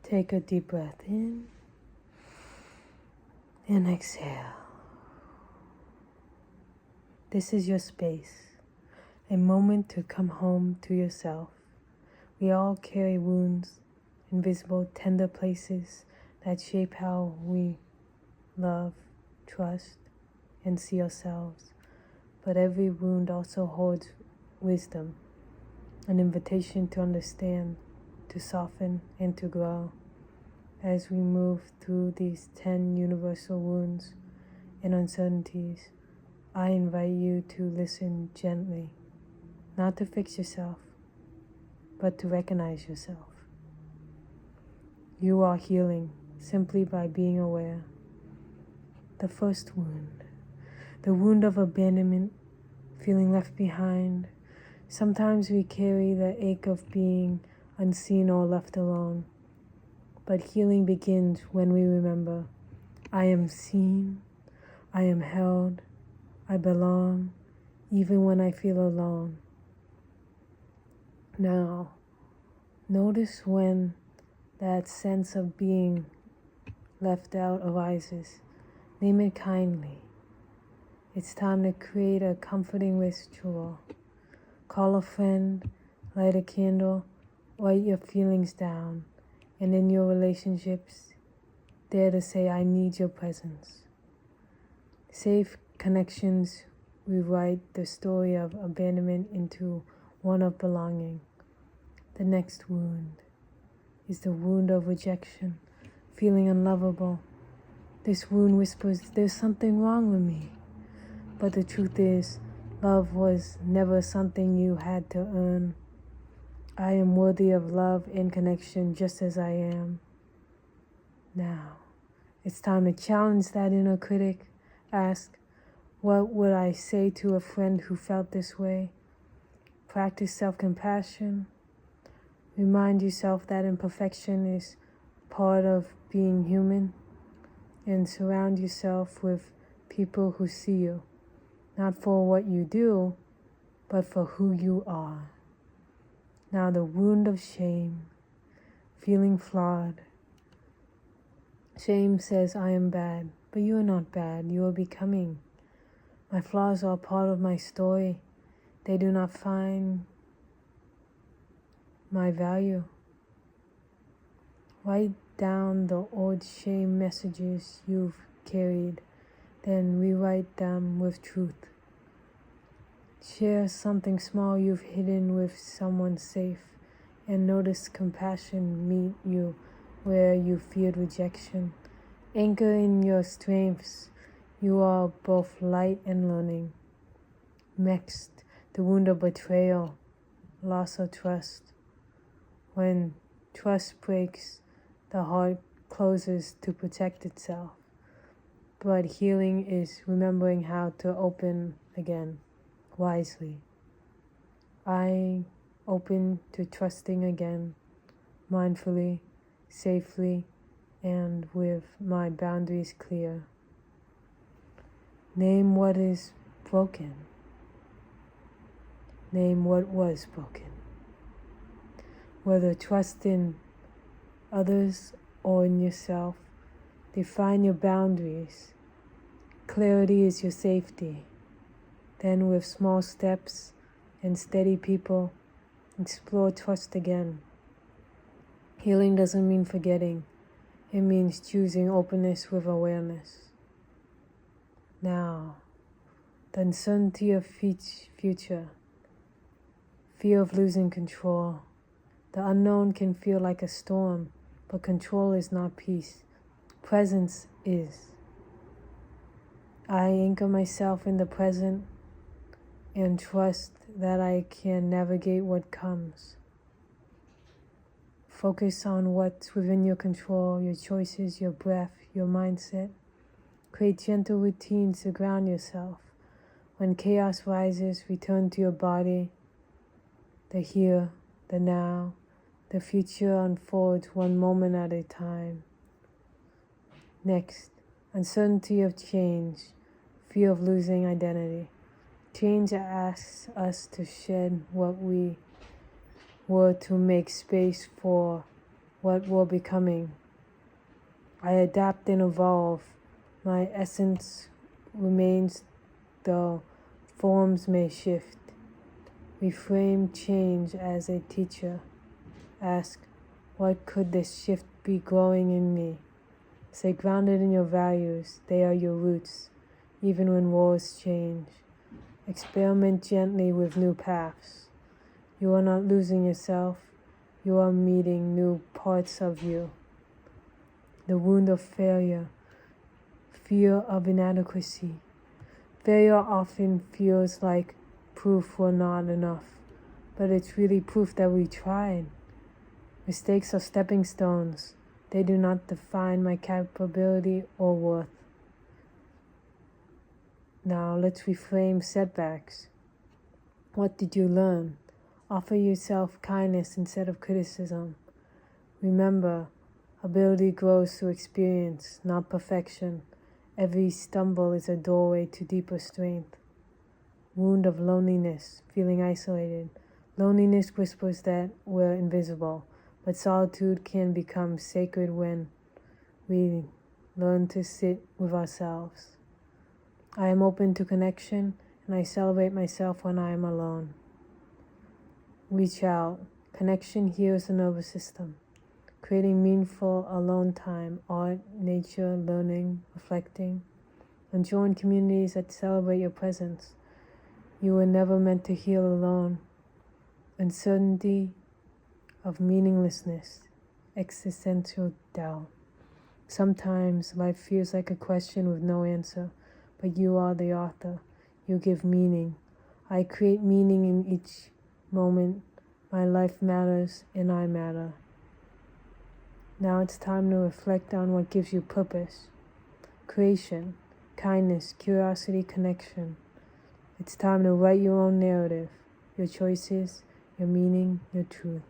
Take a deep breath in and exhale. This is your space, a moment to come home to yourself. We all carry wounds, invisible, tender places that shape how we love, trust, and see ourselves. But every wound also holds wisdom, an invitation to understand, to soften, and to grow. As we move through these 10 universal wounds and uncertainties, I invite you to listen gently, not to fix yourself, but to recognize yourself. You are healing simply by being aware. The first wound, the wound of abandonment, feeling left behind. Sometimes we carry the ache of being unseen or left alone. But healing begins when we remember, I am seen, I am held, I belong, even when I feel alone. Now, notice when that sense of being left out arises. Name it kindly. It's time to create a comforting ritual. Call a friend, light a candle, write your feelings down. And in your relationships, dare to say, I need your presence. Safe connections rewrite the story of abandonment into one of belonging. The next wound is the wound of rejection, feeling unlovable. This wound whispers, there's something wrong with me. But the truth is, love was never something you had to earn. I am worthy of love and connection just as I am. Now, it's time to challenge that inner critic. Ask, what would I say to a friend who felt this way? Practice self-compassion. Remind yourself that imperfection is part of being human. And surround yourself with people who see you, not for what you do, but for who you are. Now the wound of shame, feeling flawed. Shame says, I am bad, but you are not bad, you are becoming. My flaws are part of my story. They do not find my value. Write down the old shame messages you've carried, then rewrite them with truth. Share something small you've hidden with someone safe, and notice compassion meet you where you feared rejection. Anchor in your strengths. You are both light and learning. Next, the wound of betrayal, loss of trust. When trust breaks, the heart closes to protect itself. But healing is remembering how to open again. Wisely. I open to trusting again, mindfully, safely, and with my boundaries clear. Name what is broken. Name what was broken. Whether trust in others or in yourself, define your boundaries. Clarity is your safety. Then with small steps and steady people, explore trust again. Healing doesn't mean forgetting. It means choosing openness with awareness. Now, the uncertainty of future, fear of losing control. The unknown can feel like a storm, but control is not peace. Presence is. I anchor myself in the present and trust that I can navigate what comes. Focus on what's within your control, your choices, your breath, your mindset. Create gentle routines to ground yourself. When chaos rises, return to your body, the here, the now. The future unfolds one moment at a time. Next, uncertainty of change, fear of losing identity. Change asks us to shed what we were to make space for what we're becoming. I adapt and evolve. My essence remains, though forms may shift. Reframe change as a teacher. Ask, what could this shift be growing in me? Stay grounded in your values. They are your roots, even when wars change. Experiment gently with new paths. You are not losing yourself. You are meeting new parts of you. The wound of failure, fear of inadequacy. Failure often feels like proof we're not enough, but it's really proof that we tried. Mistakes are stepping stones. They do not define my capability or worth. Now let's reframe setbacks. What did you learn? Offer yourself kindness instead of criticism. Remember, ability grows through experience, not perfection. Every stumble is a doorway to deeper strength. Wound of loneliness, feeling isolated. Loneliness whispers that we're invisible, but solitude can become sacred when we learn to sit with ourselves. I am open to connection, and I celebrate myself when I am alone. Reach out. Connection heals the nervous system. Creating meaningful alone time, art, nature, learning, reflecting, and join communities that celebrate your presence. You were never meant to heal alone. Uncertainty of meaninglessness, existential doubt. Sometimes life feels like a question with no answer, but you are the author. You give meaning. I create meaning in each moment. My life matters and I matter. Now it's time to reflect on what gives you purpose. Creation, kindness, curiosity, connection. It's time to write your own narrative, your choices, your meaning, your truth.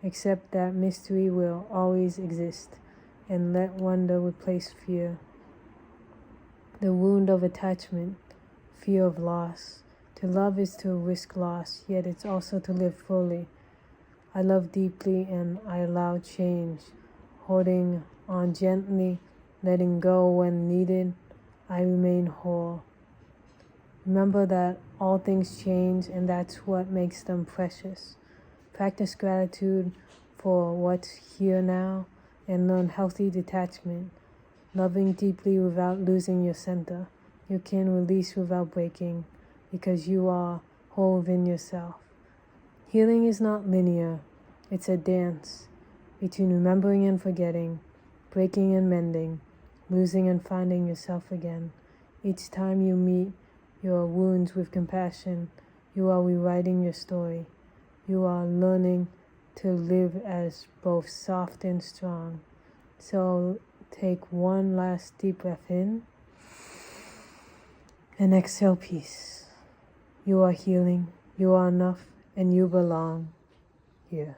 Accept that mystery will always exist and let wonder replace fear. The wound of attachment, fear of loss. To love is to risk loss, yet it's also to live fully. I love deeply and I allow change, holding on gently, letting go when needed. I remain whole. Remember that all things change and that's what makes them precious. Practice gratitude for what's here now and learn healthy detachment. Loving deeply without losing your center. You can release without breaking because you are whole within yourself. Healing is not linear. It's a dance between remembering and forgetting, breaking and mending, losing and finding yourself again. Each time you meet your wounds with compassion, you are rewriting your story. You are learning to live as both soft and strong. So take one last deep breath in and exhale peace. You are healing, you are enough, and you belong here.